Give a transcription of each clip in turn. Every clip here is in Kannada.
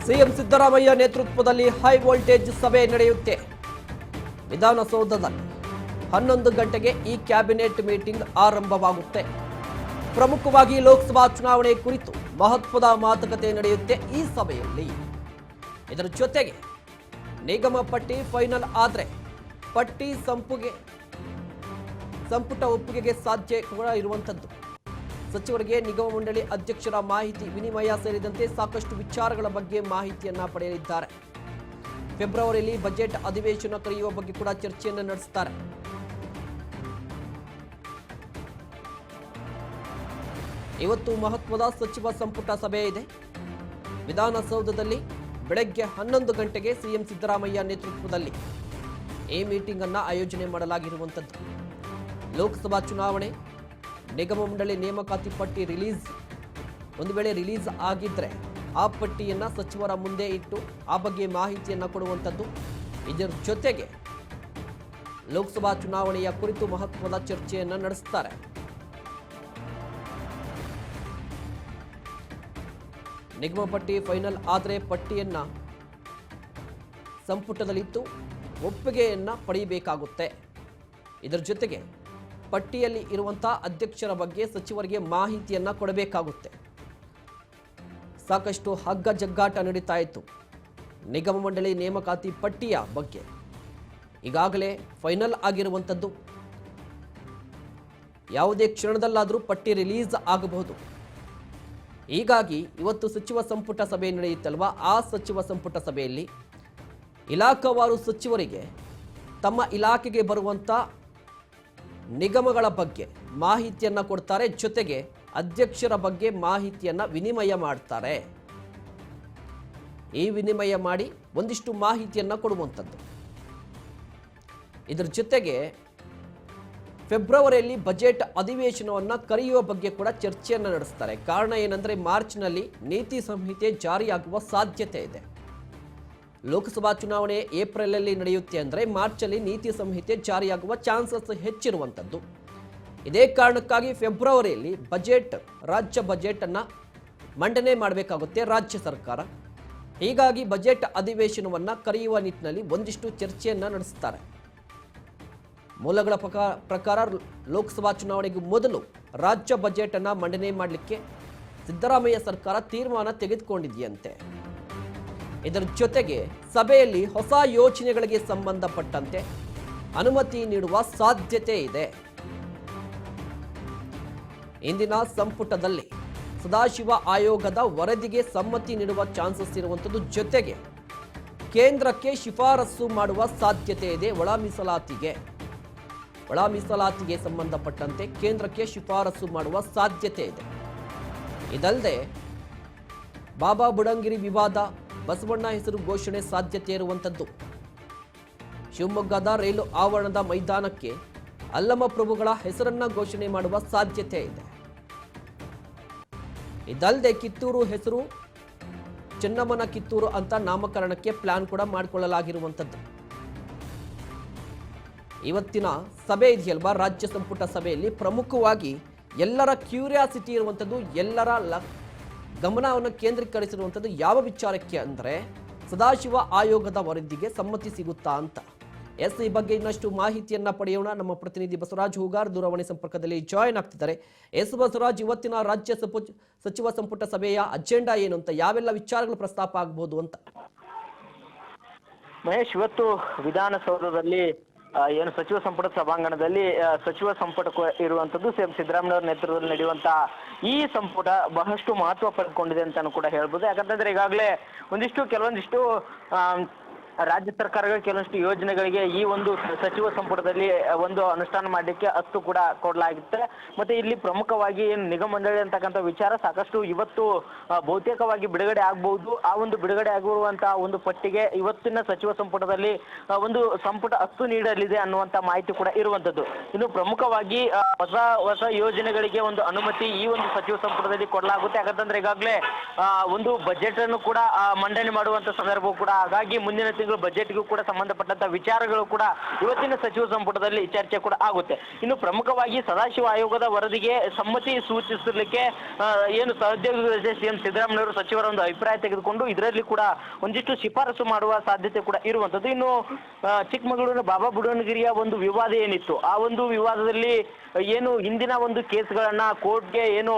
ಸಿಎಂ ಸಿದ್ದರಾಮಯ್ಯ ನೇತೃತ್ವದಲ್ಲಿ ಹೈ ವೋಲ್ಟೇಜ್ ಸಭೆ ನಡೆಯುತ್ತೆ. ವಿಧಾನಸೌಧದಲ್ಲಿ 11 ಗಂಟೆಗೆ ಈ ಕ್ಯಾಬಿನೆಟ್ ಮೀಟಿಂಗ್ ಆರಂಭವಾಗುತ್ತೆ. ಪ್ರಮುಖವಾಗಿ ಲೋಕಸಭಾ ಚುನಾವಣೆ ಕುರಿತು ಮಹತ್ವದ ಮಾತುಕತೆ ನಡೆಯುತ್ತೆ ಈ ಸಭೆಯಲ್ಲಿ. ಇದರ ಜೊತೆಗೆ ನಿಗಮ ಪಟ್ಟಿ ಫೈನಲ್ ಆದರೆ ಪಟ್ಟಿ ಸಂಪುಟ ಒಪ್ಪಿಗೆಗೆ ಸಾಧ್ಯ ಕೂಡ ಇರುವಂಥದ್ದು. ಸಚಿವರಿಗೆ ನಿಗಮ ಮಂಡಳಿ ಅಧ್ಯಕ್ಷರ ಮಾಹಿತಿ ವಿನಿಮಯ ಸೇರಿದಂತೆ ಸಾಕಷ್ಟು ವಿಚಾರಗಳ ಬಗ್ಗೆ ಮಾಹಿತಿಯನ್ನ ಪಡೆಯಲಿದ್ದಾರೆ. ಫೆಬ್ರವರಿಯಲ್ಲಿ ಬಜೆಟ್ ಅಧಿವೇಶನ ಕರೆಯುವ ಬಗ್ಗೆ ಕೂಡ ಚರ್ಚೆಯನ್ನು ನಡೆಸುತ್ತಾರೆ. ಇವತ್ತು ಮಹತ್ವದ ಸಚಿವ ಸಂಪುಟ ಸಭೆ ಇದೆ. ವಿಧಾನಸೌಧದಲ್ಲಿ ಬೆಳಗ್ಗೆ 11 ಗಂಟೆಗೆ ಸಿಎಂ ಸಿದ್ದರಾಮಯ್ಯ ನೇತೃತ್ವದಲ್ಲಿ ಈ ಮೀಟಿಂಗ್ ಅನ್ನು ಆಯೋಜನೆ ಮಾಡಲಾಗಿರುವಂಥದ್ದು. ಲೋಕಸಭಾ ಚುನಾವಣೆ, ನಿಗಮ ಮಂಡಳಿ ನೇಮಕಾತಿ ಪಟ್ಟಿ ಒಂದು ವೇಳೆ ರಿಲೀಸ್ ಆಗಿದ್ರೆ ಆ ಪಟ್ಟಿಯನ್ನು ಸಚಿವರ ಮುಂದೆ ಇಟ್ಟು ಆ ಬಗ್ಗೆ ಮಾಹಿತಿಯನ್ನು ಕೊಡುವಂಥದ್ದು. ಇದರ ಜೊತೆಗೆ ಲೋಕಸಭಾ ಚುನಾವಣೆಯ ಕುರಿತು ಮಹತ್ವದ ಚರ್ಚೆಯನ್ನು ನಡೆಸುತ್ತಾರೆ. ನಿಗಮ ಪಟ್ಟಿ ಫೈನಲ್ ಆದರೆ ಪಟ್ಟಿಯನ್ನ ಸಂಪುಟದಲ್ಲಿತ್ತು ಒಪ್ಪಿಗೆಯನ್ನ ಪಡೆಯಬೇಕಾಗುತ್ತೆ. ಇದರ ಜೊತೆಗೆ ಪಟ್ಟಿಯಲ್ಲಿ ಇರುವಂತಹ ಅಧ್ಯಕ್ಷರ ಬಗ್ಗೆ ಸಚಿವರಿಗೆ ಮಾಹಿತಿಯನ್ನ ಕೊಡಬೇಕಾಗುತ್ತೆ. ಸಾಕಷ್ಟು ಹಗ್ಗ ಜಗ್ಗಾಟ ನಡೀತಾ ಇತ್ತು ನಿಗಮ ಮಂಡಳಿ ನೇಮಕಾತಿ ಪಟ್ಟಿಯ ಬಗ್ಗೆ. ಈಗಾಗಲೇ ಫೈನಲ್ ಆಗಿರುವಂಥದ್ದು. ಯಾವುದೇ ಕ್ಷಣದಲ್ಲಾದರೂ ಪಟ್ಟಿ ರಿಲೀಸ್ ಆಗಬಹುದು. ಹೀಗಾಗಿ ಇವತ್ತು ಸಚಿವ ಸಂಪುಟ ಸಭೆ ನಡೆಯುತ್ತಲ್ವಾ, ಆ ಸಚಿವ ಸಂಪುಟ ಸಭೆಯಲ್ಲಿ ಇಲಾಖಾವಾರು ಸಚಿವರಿಗೆ ತಮ್ಮ ಇಲಾಖೆಗೆ ಬರುವಂಥ ನಿಗಮಗಳ ಬಗ್ಗೆ ಮಾಹಿತಿಯನ್ನು ಕೊಡ್ತಾರೆ. ಜೊತೆಗೆ ಅಧ್ಯಕ್ಷರ ಬಗ್ಗೆ ಮಾಹಿತಿಯನ್ನು ವಿನಿಮಯ ಮಾಡ್ತಾರೆ. ಈ ವಿನಿಮಯ ಮಾಡಿ ಒಂದಿಷ್ಟು ಮಾಹಿತಿಯನ್ನು ಕೊಡುವಂಥದ್ದು. ಇದರ ಜೊತೆಗೆ ಫೆಬ್ರವರಿಯಲ್ಲಿ ಬಜೆಟ್ ಅಧಿವೇಶನವನ್ನು ಕರೆಯುವ ಬಗ್ಗೆ ಕೂಡ ಚರ್ಚೆಯನ್ನು ನಡೆಸ್ತಾರೆ. ಕಾರಣ ಏನಂದರೆ ಮಾರ್ಚ್ನಲ್ಲಿ ನೀತಿ ಸಂಹಿತೆ ಜಾರಿಯಾಗುವ ಸಾಧ್ಯತೆ ಇದೆ. ಲೋಕಸಭಾ ಚುನಾವಣೆ ಏಪ್ರಿಲಲ್ಲಿ ನಡೆಯುತ್ತೆ ಅಂದರೆ ಮಾರ್ಚಲ್ಲಿ ನೀತಿ ಸಂಹಿತೆ ಜಾರಿಯಾಗುವ ಚಾನ್ಸಸ್ ಹೆಚ್ಚಿರುವಂಥದ್ದು. ಇದೇ ಕಾರಣಕ್ಕಾಗಿ ಫೆಬ್ರವರಿಯಲ್ಲಿ ರಾಜ್ಯ ಬಜೆಟ್ ಅನ್ನು ಮಂಡನೆ ಮಾಡಬೇಕಾಗುತ್ತೆ ರಾಜ್ಯ ಸರ್ಕಾರ. ಹೀಗಾಗಿ ಬಜೆಟ್ ಅಧಿವೇಶನವನ್ನು ಕರೆಯುವ ನಿಟ್ಟಿನಲ್ಲಿ ಒಂದಿಷ್ಟು ಚರ್ಚೆಯನ್ನು ನಡೆಸುತ್ತಾರೆ. ಮೂಲಗಳ ಪ್ರಕಾರ ಲೋಕಸಭಾ ಚುನಾವಣೆಗೂ ಮೊದಲು ರಾಜ್ಯ ಬಜೆಟ್ ಅನ್ನು ಮಂಡನೆ ಮಾಡಲಿಕ್ಕೆ ಸಿದ್ದರಾಮಯ್ಯ ಸರ್ಕಾರ ತೀರ್ಮಾನ ತೆಗೆದುಕೊಂಡಿದೆಯಂತೆ. ಇದರ ಜೊತೆಗೆ ಸಭೆಯಲ್ಲಿ ಹೊಸ ಯೋಜನೆಗಳಿಗೆ ಸಂಬಂಧಪಟ್ಟಂತೆ ಅನುಮತಿ ನೀಡುವ ಸಾಧ್ಯತೆ ಇದೆ. ಇಂದಿನ ಸಂಪುಟದಲ್ಲಿ ಸದಾಶಿವ ಆಯೋಗದ ವರದಿಗೆ ಸಮ್ಮತಿ ನೀಡುವ ಚಾನ್ಸಸ್ ಇರುವಂಥದ್ದು. ಜೊತೆಗೆ ಕೇಂದ್ರಕ್ಕೆ ಶಿಫಾರಸು ಮಾಡುವ ಸಾಧ್ಯತೆ ಇದೆ. ಒಳ ಮೀಸಲಾತಿಗೆ ಸಂಬಂಧಪಟ್ಟಂತೆ ಕೇಂದ್ರಕ್ಕೆ ಶಿಫಾರಸು ಮಾಡುವ ಸಾಧ್ಯತೆ ಇದೆ. ಇದಲ್ಲದೆ ಬಾಬಾ ಬುಡಂಗಿರಿ ವಿವಾದ, ಬಸವಣ್ಣ ಹೆಸರು ಘೋಷಣೆ ಸಾಧ್ಯತೆ ಇರುವಂಥದ್ದು. ಶಿವಮೊಗ್ಗದ ರೈಲು ಆವರಣದ ಮೈದಾನಕ್ಕೆ ಅಲ್ಲಮ ಪ್ರಭುಗಳ ಹೆಸರನ್ನ ಘೋಷಣೆ ಮಾಡುವ ಸಾಧ್ಯತೆ ಇದೆ. ಇದಲ್ಲದೆ ಕಿತ್ತೂರು ಹೆಸರು ಚೆನ್ನಮ್ಮನ ಕಿತ್ತೂರು ಅಂತ ನಾಮಕರಣಕ್ಕೆ ಪ್ಲಾನ್ ಕೂಡ ಮಾಡಿಕೊಳ್ಳಲಾಗಿರುವಂಥದ್ದು. ಇವತ್ತಿನ ಸಭೆ ಇದೆಯಲ್ವಾ, ರಾಜ್ಯ ಸಂಪುಟ ಸಭೆಯಲ್ಲಿ ಪ್ರಮುಖವಾಗಿ ಎಲ್ಲರ ಕ್ಯೂರಿಯಾಸಿಟಿ ಇರುವಂಥದ್ದು, ಎಲ್ಲರ ಗಮನವನ್ನು ಕೇಂದ್ರೀಕರಿಸಿರುವಂಥದ್ದು ಯಾವ ವಿಚಾರಕ್ಕೆ ಅಂದರೆ ಸದಾಶಿವ ಆಯೋಗದ ವರದಿಗೆ ಸಮ್ಮತಿ ಸಿಗುತ್ತಾ ಅಂತ. ಈ ಬಗ್ಗೆ ಇನ್ನಷ್ಟು ಮಾಹಿತಿಯನ್ನ ಪಡೆಯೋಣ. ನಮ್ಮ ಪ್ರತಿನಿಧಿ ಬಸವರಾಜ್ ಹೂಗಾರ್ ದೂರವಾಣಿ ಸಂಪರ್ಕದಲ್ಲಿ ಜಾಯಿನ್ ಆಗ್ತಿದ್ದಾರೆ. ಬಸವರಾಜ್, ಇವತ್ತಿನ ರಾಜ್ಯ ಸಚಿವ ಸಂಪುಟ ಸಭೆಯ ಅಜೆಂಡಾ ಏನು ಅಂತ, ಯಾವೆಲ್ಲ ವಿಚಾರಗಳು ಪ್ರಸ್ತಾಪ ಆಗಬಹುದು ಅಂತ? ಮಹೇಶ್, ಇವತ್ತು ವಿಧಾನಸೌಧದಲ್ಲಿ ಏನು ಸಚಿವ ಸಂಪುಟದ ಸಭಾಂಗಣದಲ್ಲಿ ಸಚಿವ ಸಂಪುಟ ಇರುವಂತದ್ದು ಸಿಎಂ ಸಿದ್ದರಾಮಯ್ಯ ನೇತೃತ್ವದಲ್ಲಿ ನಡೆಯುವಂತಹ ಈ ಸಂಪುಟ ಬಹಳಷ್ಟು ಮಹತ್ವ ಪಡೆದುಕೊಂಡಿದೆ ಅಂತಾನು ಕೂಡ ಹೇಳ್ಬೋದು. ಯಾಕಂತಂದ್ರೆ ಈಗಾಗಲೇ ಕೆಲವೊಂದಿಷ್ಟು ರಾಜ್ಯ ಸರ್ಕಾರಗಳು ಕೆಲವೊಂದಿಷ್ಟು ಯೋಜನೆಗಳಿಗೆ ಈ ಒಂದು ಸಚಿವ ಸಂಪುಟದಲ್ಲಿ ಒಂದು ಅನುಷ್ಠಾನ ಮಾಡಲಿಕ್ಕೆ ಅಷ್ಟು ಕೂಡ ಕೊಡಲಾಗುತ್ತೆ. ಮತ್ತೆ ಇಲ್ಲಿ ಪ್ರಮುಖವಾಗಿ ಏನು ನಿಗಮ ಮಂಡಳಿ ಅಂತಕ್ಕಂಥ ವಿಚಾರ ಸಾಕಷ್ಟು ಇವತ್ತು ಬಹುತೇಕವಾಗಿ ಬಿಡುಗಡೆ ಆಗಬಹುದು. ಆ ಒಂದು ಬಿಡುಗಡೆ ಆಗಿರುವಂತಹ ಒಂದು ಪಟ್ಟಿಗೆ ಇವತ್ತಿನ ಸಚಿವ ಸಂಪುಟದಲ್ಲಿ ಒಂದು ಸಂಪುಟ ಅಷ್ಟು ನೀಡಲಿದೆ ಅನ್ನುವಂತ ಮಾಹಿತಿ ಕೂಡ ಇರುವಂತದ್ದು. ಇನ್ನು ಪ್ರಮುಖವಾಗಿ ಹೊಸ ಯೋಜನೆಗಳಿಗೆ ಒಂದು ಅನುಮತಿ ಈ ಒಂದು ಸಚಿವ ಸಂಪುಟದಲ್ಲಿ ಕೊಡಲಾಗುತ್ತೆ. ಯಾಕಂತಂದ್ರೆ ಈಗಾಗಲೇ ಒಂದು ಬಜೆಟ್ ಅನ್ನು ಕೂಡ ಮಂಡನೆ ಮಾಡುವಂತ ಸಂದರ್ಭ ಕೂಡ, ಹಾಗಾಗಿ ಮುಂದಿನ ತಿಂಗಳ ಬಜೆಟ್ಗೂ ಕೂಡ ಸಂಬಂಧಪಟ್ಟಂತ ವಿಚಾರಗಳು ಕೂಡ ಇವತ್ತಿನ ಸಚಿವ ಸಂಪುಟದಲ್ಲಿ ಚರ್ಚೆ ಕೂಡ ಆಗುತ್ತೆ. ಇನ್ನು ಪ್ರಮುಖವಾಗಿ ಸದಾಶಿವ ಆಯೋಗದ ವರದಿಗೆ ಸಮ್ಮತಿ ಸೂಚಿಸಲಿಕ್ಕೆ ಏನು ಸಹೋದ್ಯೋಗಿ ಸಿಎಂ ಸಿದ್ದರಾಮಯ್ಯವರು ಸಚಿವರ ಒಂದು ಅಭಿಪ್ರಾಯ ತೆಗೆದುಕೊಂಡು ಇದರಲ್ಲಿ ಕೂಡ ಒಂದಿಷ್ಟು ಶಿಫಾರಸು ಮಾಡುವ ಸಾಧ್ಯತೆ ಕೂಡ ಇರುವಂತದ್ದು. ಇನ್ನು ಚಿಕ್ಕಮಗಳೂರಿನ ಬಾಬಾ ಬುಡನಗಿರಿಯ ಒಂದು ವಿವಾದ ಏನಿತ್ತು, ಆ ಒಂದು ವಿವಾದದಲ್ಲಿ ಏನು ಹಿಂದಿನ ಒಂದು ಕೇಸ್ಗಳನ್ನ ಕೋರ್ಟ್ಗೆ ಏನು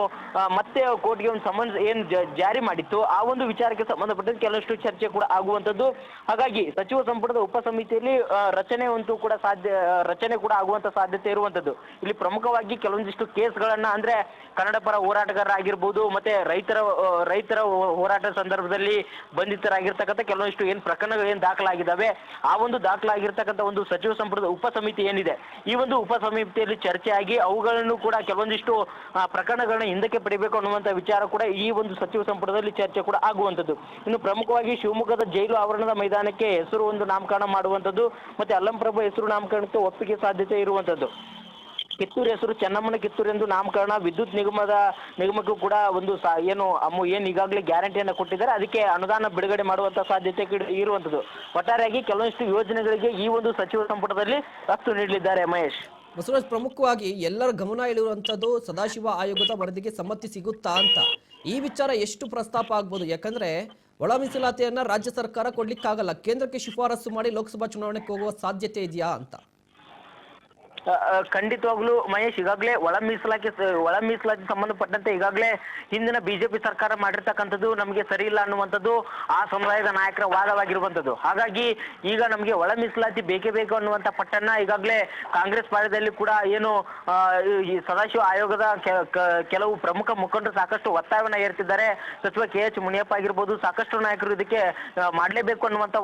ಮತ್ತೆ ಕೋರ್ಟ್ಗೆ ಒಂದು ಸಮನ್ಸ್ ಏನು ಜಾರಿ ಮಾಡಿತ್ತು, ಆ ಒಂದು ವಿಚಾರಕ್ಕೆ ಸಂಬಂಧಪಟ್ಟಂತೆ ಕೆಲವಷ್ಟು ಚರ್ಚೆ ಕೂಡ ಆಗುವಂತದ್ದು. ಹಾಗಾಗಿ ಸಚಿವ ಸಂಪುಟದ ಉಪ ಸಮಿತಿಯಲ್ಲಿ ರಚನೆ ಕೂಡ ಆಗುವಂತ ಸಾಧ್ಯತೆ ಇರುವಂತದ್ದು. ಇಲ್ಲಿ ಪ್ರಮುಖವಾಗಿ ಕೆಲವೊಂದಿಷ್ಟು ಕೇಸ್ಗಳನ್ನ ಅಂದ್ರೆ ಕನ್ನಡ ಪರ ಹೋರಾಟಗಾರರಾಗಿರ್ಬೋದು, ಮತ್ತೆ ರೈತರ ಹೋರಾಟ ಸಂದರ್ಭದಲ್ಲಿ ಬಂಧಿತರಾಗಿರ್ತಕ್ಕಂಥ ಕೆಲವೊಂದಿಷ್ಟು ಏನು ಪ್ರಕರಣಗಳು ಏನು ದಾಖಲಾಗಿದ್ದಾವೆ, ಆ ಒಂದು ದಾಖಲಾಗಿರ್ತಕ್ಕಂಥ ಒಂದು ಸಚಿವ ಸಂಪುಟದ ಉಪ ಸಮಿತಿ ಏನಿದೆ, ಈ ಒಂದು ಉಪ ಸಮಿತಿಯಲ್ಲಿ ಚರ್ಚೆ ಆಗಿ ಅವುಗಳನ್ನು ಕೂಡ ಕೆಲವೊಂದಿಷ್ಟು ಪ್ರಕರಣಗಳನ್ನ ಹಿಂದಕ್ಕೆ ಪಡಿಬೇಕು ಅನ್ನುವಂತ ವಿಚಾರ ಕೂಡ ಈ ಒಂದು ಸಚಿವ ಸಂಪುಟದಲ್ಲಿ ಚರ್ಚೆ ಕೂಡ ಆಗುವಂತದ್ದು. ಇನ್ನು ಪ್ರಮುಖವಾಗಿ ಶಿವಮೊಗ್ಗದ ಜೈಲು ಆವರಣದ ಮೈದಾನಕ್ಕೆ ಹೆಸರು ಒಂದು ನಾಮಕರಣ ಮಾಡುವಂತದ್ದು, ಮತ್ತೆ ಅಲ್ಲಂಪ್ರಭು ಹೆಸರು ನಾಮಕರಣಕ್ಕೆ ಒಪ್ಪಿಗೆ ಸಾಧ್ಯತೆ ಇರುವಂತದ್ದು. ಕಿತ್ತೂರು ಹೆಸರು ಚೆನ್ನಮ್ಮನ ಕಿತ್ತೂರು ಎಂದು ನಾಮಕರಣ, ವಿದ್ಯುತ್ ನಿಗಮಕ್ಕೂ ಕೂಡ ಒಂದು ಏನು ಈಗಾಗಲೇ ಗ್ಯಾರಂಟಿಯನ್ನು ಕೊಟ್ಟಿದ್ದಾರೆ, ಅದಕ್ಕೆ ಅನುದಾನ ಬಿಡುಗಡೆ ಮಾಡುವಂತ ಸಾಧ್ಯತೆ ಇರುವಂತದ್ದು. ಒಟ್ಟಾರೆಯಾಗಿ ಕೆಲವೊಂದಿಷ್ಟು ಯೋಜನೆಗಳಿಗೆ ಈ ಒಂದು ಸಚಿವ ಸಂಪುಟದಲ್ಲಿ ಒತ್ತು ನೀಡಲಿದ್ದಾರೆ. ಮಹೇಶ್, ಬಸವರಾಜ್, ಪ್ರಮುಖವಾಗಿ ಎಲ್ಲರ ಗಮನ ಇಳಿರುವಂಥದ್ದು ಸದಾಶಿವ ಆಯೋಗದ ವರದಿಗೆ ಸಮ್ಮತಿ ಸಿಗುತ್ತಾ ಅಂತ. ಈ ವಿಚಾರ ಎಷ್ಟು ಪ್ರಸ್ತಾಪ ಆಗ್ಬೋದು? ಯಾಕಂದ್ರೆ ಒಳ ಮೀಸಲಾತಿಯನ್ನ ರಾಜ್ಯ ಸರ್ಕಾರ ಕೊಡ್ಲಿಕ್ಕಾಗಲ್ಲ, ಕೇಂದ್ರಕ್ಕೆ ಶಿಫಾರಸು ಮಾಡಿ ಲೋಕಸಭಾ ಚುನಾವಣೆಗೆ ಹೋಗುವ ಸಾಧ್ಯತೆ ಇದೆಯಾ ಅಂತ. ಖಂಡಿತವಾಗ್ಲೂ ಮಹೇಶ್, ಈಗಾಗಲೇ ಒಳ ಮೀಸಲಾತಿ ಸಂಬಂಧಪಟ್ಟಂತೆ ಈಗಾಗಲೇ ಹಿಂದಿನ ಬಿಜೆಪಿ ಸರ್ಕಾರ ಮಾಡಿರ್ತಕ್ಕಂಥದ್ದು ನಮಗೆ ಸರಿ ಇಲ್ಲ ಅನ್ನುವಂಥದ್ದು ಆ ಸಮುದಾಯದ ನಾಯಕರ ವಾದವಾಗಿರುವಂಥದ್ದು. ಹಾಗಾಗಿ ಈಗ ನಮಗೆ ಒಳ ಮೀಸಲಾತಿ ಬೇಕೇ ಬೇಕು ಅನ್ನುವಂಥ ಪಟ್ಟನ್ನ ಈಗಾಗಲೇ ಕಾಂಗ್ರೆಸ್ ಪಾಳ್ಯದಲ್ಲಿ ಕೂಡ ಏನು ಈ ಸದಾಶಿವ ಆಯೋಗದ ಕೆಲವು ಪ್ರಮುಖ ಮುಖಂಡರು ಸಾಕಷ್ಟು ಒತ್ತಾಯವನ್ನ ಏರ್ತಿದ್ದಾರೆ. ಸಚಿವ KH ಮುನಿಯಪ್ಪ ಆಗಿರ್ಬೋದು, ಸಾಕಷ್ಟು ನಾಯಕರು ಇದಕ್ಕೆ ಮಾಡಲೇಬೇಕು ಅನ್ನುವಂಥ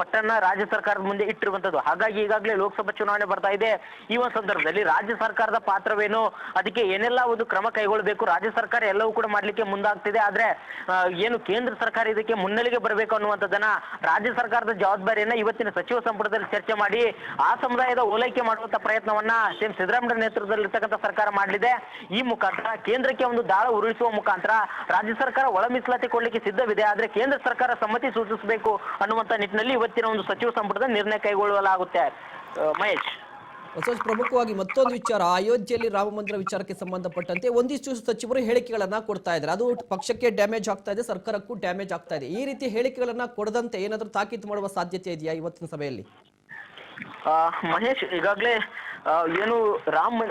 ಪಟ್ಟನ್ನ ರಾಜ್ಯ ಸರ್ಕಾರದ ಮುಂದೆ ಇಟ್ಟಿರುವಂಥದ್ದು. ಹಾಗಾಗಿ ಈಗಾಗಲೇ ಲೋಕಸಭಾ ಚುನಾವಣೆ ಬರ್ತಾ ಇದೆ. ಈ ಒಂದು ಸಂದರ್ಭದಲ್ಲಿ ರಾಜ್ಯ ಸರ್ಕಾರದ ಪಾತ್ರವೇನು, ಅದಕ್ಕೆ ಏನೆಲ್ಲ ಒಂದು ಕ್ರಮ ಕೈಗೊಳ್ಳಬೇಕು, ರಾಜ್ಯ ಸರ್ಕಾರ ಎಲ್ಲವೂ ಕೂಡ ಮಾಡ್ಲಿಕ್ಕೆ ಮುಂದಾಗ್ತಿದೆ. ಆದ್ರೆ ಏನು ಕೇಂದ್ರ ಸರ್ಕಾರ ಇದಕ್ಕೆ ಮುನ್ನೆಲೆಗೆ ಬರಬೇಕು ಅನ್ನುವಂಥದ್ದನ್ನ ರಾಜ್ಯ ಸರ್ಕಾರದ ಜವಾಬ್ದಾರಿಯನ್ನ ಇವತ್ತಿನ ಸಚಿವ ಸಂಪುಟದಲ್ಲಿ ಚರ್ಚೆ ಮಾಡಿ ಆ ಸಮುದಾಯದ ಓಲೈಕೆ ಮಾಡುವಂತ ಪ್ರಯತ್ನವನ್ನ ಸಿಎಂ ಸಿದ್ದರಾಮಯ್ಯ ನೇತೃತ್ವದಲ್ಲಿರ್ತಕ್ಕಂಥ ಸರ್ಕಾರ ಮಾಡಲಿದೆ. ಈ ಮುಖಾಂತರ ಕೇಂದ್ರಕ್ಕೆ ಒಂದು ದಾಳ ಉರುಳಿಸುವ ಮುಖಾಂತರ ರಾಜ್ಯ ಸರ್ಕಾರ ಒಳ ಮೀಸಲಾತಿ ಕೊಡ್ಲಿಕ್ಕೆ ಸಿದ್ಧವಿದೆ, ಆದ್ರೆ ಕೇಂದ್ರ ಸರ್ಕಾರ ಸಮ್ಮತಿ ಸೂಚಿಸಬೇಕು ಅನ್ನುವಂತ ನಿಟ್ಟಿನಲ್ಲಿ ಇವತ್ತಿನ ಒಂದು ಸಚಿವ ಸಂಪುಟದ ನಿರ್ಣಯ ಕೈಗೊಳ್ಳಲಾಗುತ್ತೆ. ಮಹೇಶ್, ಬಸವರಾಜ್, ಪ್ರಮುಖವಾಗಿ ಮತ್ತೊಂದು ವಿಚಾರ, ಅಯೋಧ್ಯೆಯಲ್ಲಿ ರಾಮ ಮಂದಿರ ವಿಚಾರಕ್ಕೆ ಸಂಬಂಧಪಟ್ಟಂತೆ ಒಂದಿಷ್ಟು ಸಚಿವರು ಹೇಳಿಕೆಗಳನ್ನ ಕೊಡ್ತಾ ಇದ್ದಾರೆ. ಅದು ಪಕ್ಷಕ್ಕೆ ಡ್ಯಾಮೇಜ್ ಆಗ್ತಾ ಇದೆ, ಸರ್ಕಾರಕ್ಕೂ ಡ್ಯಾಮೇಜ್ ಆಗ್ತಾ ಇದೆ. ಈ ರೀತಿ ಹೇಳಿಕೆಗಳನ್ನ ಕೊಡದಂತೆ ಏನಾದರೂ ತಾಕೀತು ಮಾಡುವ ಸಾಧ್ಯತೆ ಇದೆಯಾ ಇವತ್ತಿನ ಸಭೆಯಲ್ಲಿ? ಮಹೇಶ್, ಈಗಾಗಲೇ ಏನು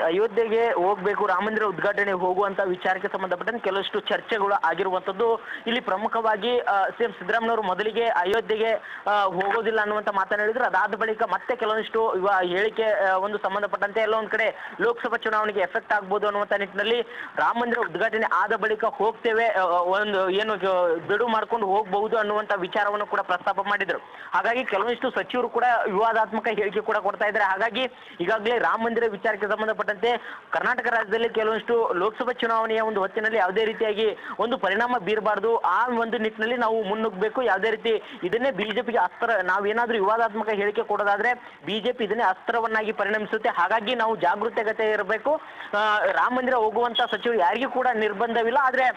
ಅಯೋಧ್ಯೆಗೆ ಹೋಗ್ಬೇಕು, ರಾಮ ಮಂದಿರ ಉದ್ಘಾಟನೆಗೆ ಹೋಗುವಂತ ವಿಚಾರಕ್ಕೆ ಸಂಬಂಧಪಟ್ಟಂತೆ ಕೆಲವಷ್ಟು ಚರ್ಚೆಗಳು ಆಗಿರುವಂತದ್ದು. ಇಲ್ಲಿ ಪ್ರಮುಖವಾಗಿ ಸಿಎಂ ಸಿದ್ದರಾಮಯ್ಯವರು ಮೊದಲಿಗೆ ಅಯೋಧ್ಯೆಗೆ ಹೋಗೋದಿಲ್ಲ ಅನ್ನುವಂತ ಮಾತನ್ನ ಹೇಳಿದ್ರು. ಅದಾದ ಬಳಿಕ ಮತ್ತೆ ಕೆಲವೊಂದಿಷ್ಟು ಹೇಳಿಕೆ ಒಂದು ಸಂಬಂಧಪಟ್ಟಂತೆ ಎಲ್ಲ ಒಂದ್ ಕಡೆ ಲೋಕಸಭಾ ಚುನಾವಣೆಗೆ ಎಫೆಕ್ಟ್ ಆಗ್ಬೋದು ಅನ್ನುವಂತ ನಿಟ್ಟಿನಲ್ಲಿ ರಾಮ ಮಂದಿರ ಉದ್ಘಾಟನೆ ಆದ ಬಳಿಕ ಹೋಗ್ತೇವೆ, ಒಂದು ಏನು ಬಿಡು ಮಾಡ್ಕೊಂಡು ಹೋಗಬಹುದು ಅನ್ನುವಂತ ವಿಚಾರವನ್ನು ಕೂಡ ಪ್ರಸ್ತಾಪ ಮಾಡಿದ್ರು. ಹಾಗಾಗಿ ಕೆಲವೊಂದಿಷ್ಟು ಸಚಿವರು ಕೂಡ ವಿವಾದಾತ್ಮಕ ಹೇಳಿಕೆ ಕೂಡ ಕೊಡ್ತಾ ಇದ್ದಾರೆ. ಹಾಗಾಗಿ ಈಗಾಗಲೇ ರಾಮ ಮಂದಿರ ವಿಚಾರಕ್ಕೆ ಸಂಬಂಧಪಟ್ಟಂತೆ ಕರ್ನಾಟಕ ರಾಜ್ಯದಲ್ಲಿ ಕೆಲವೊಂದಿಷ್ಟು ಲೋಕಸಭಾ ಚುನಾವಣೆಯ ಒಂದು ಹೊತ್ತಿನಲ್ಲಿ ಯಾವುದೇ ರೀತಿಯಾಗಿ ಒಂದು ಪರಿಣಾಮ ಬೀರಬಾರ್ದು, ಆ ಒಂದು ನಿಟ್ಟಿನಲ್ಲಿ ನಾವು ಮುನ್ನುಗ್ಗಬೇಕು. ಯಾವುದೇ ರೀತಿ ಇದನ್ನೇ ಬಿಜೆಪಿಗೆ ಅಸ್ತ್ರ, ನಾವೇನಾದ್ರೂ ವಿವಾದಾತ್ಮಕ ಹೇಳಿಕೆ ಕೊಡೋದಾದ್ರೆ ಬಿಜೆಪಿ ಇದನ್ನೇ ಅಸ್ತ್ರವನ್ನಾಗಿ ಪರಿಣಮಿಸುತ್ತೆ. ಹಾಗಾಗಿ ನಾವು ಜಾಗೃತೆಗತೆ ಇರಬೇಕು. ರಾಮ ಮಂದಿರ ಹೋಗುವಂತ ಸಚಿವರು ಯಾರಿಗೂ ಕೂಡ ನಿರ್ಬಂಧವಿಲ್ಲ, ಆದ್ರೆ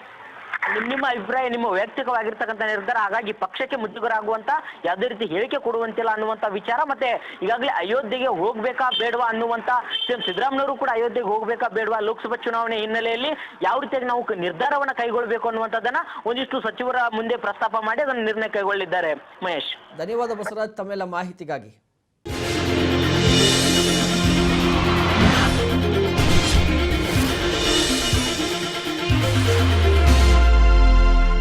ನಿಮ್ಮ ಅಭಿಪ್ರಾಯ ನಿಮ್ಮ ವೈಯಕ್ತಿಕವಾಗಿರ್ತಕ್ಕಂಥ ನಿರ್ಧಾರ. ಹಾಗಾಗಿ ಪಕ್ಷಕ್ಕೆ ಮುಜುಗರ ಆಗುವಂತ ಯಾವುದೇ ರೀತಿ ಹೇಳಿಕೆ ಕೊಡುವಂತಿಲ್ಲ ಅನ್ನುವಂತ ವಿಚಾರ. ಮತ್ತೆ ಈಗಾಗಲೇ ಅಯೋಧ್ಯೆಗೆ ಹೋಗ್ಬೇಕಾ ಬೇಡವಾ ಅನ್ನುವಂತ ಸಿಎಂ ಸಿದ್ದರಾಮಯ್ಯವರು ಕೂಡ ಅಯೋಧ್ಯೆಗೆ ಹೋಗ್ಬೇಕಾ ಬೇಡವಾ, ಲೋಕಸಭಾ ಚುನಾವಣೆ ಹಿನ್ನೆಲೆಯಲ್ಲಿ ಯಾವ ರೀತಿಯಾಗಿ ನಾವು ನಿರ್ಧಾರವನ್ನ ಕೈಗೊಳ್ಳಬೇಕು ಅನ್ನುವಂಥದ್ದನ್ನ ಒಂದಿಷ್ಟು ಸಚಿವರ ಮುಂದೆ ಪ್ರಸ್ತಾಪ ಮಾಡಿ ಅದನ್ನು ನಿರ್ಣಯ ಕೈಗೊಳ್ಳಿದ್ದಾರೆ. ಮಹೇಶ್, ಧನ್ಯವಾದ ಬಸವರಾಜ್ ತಮ್ಮೆಲ್ಲ ಮಾಹಿತಿಗಾಗಿ.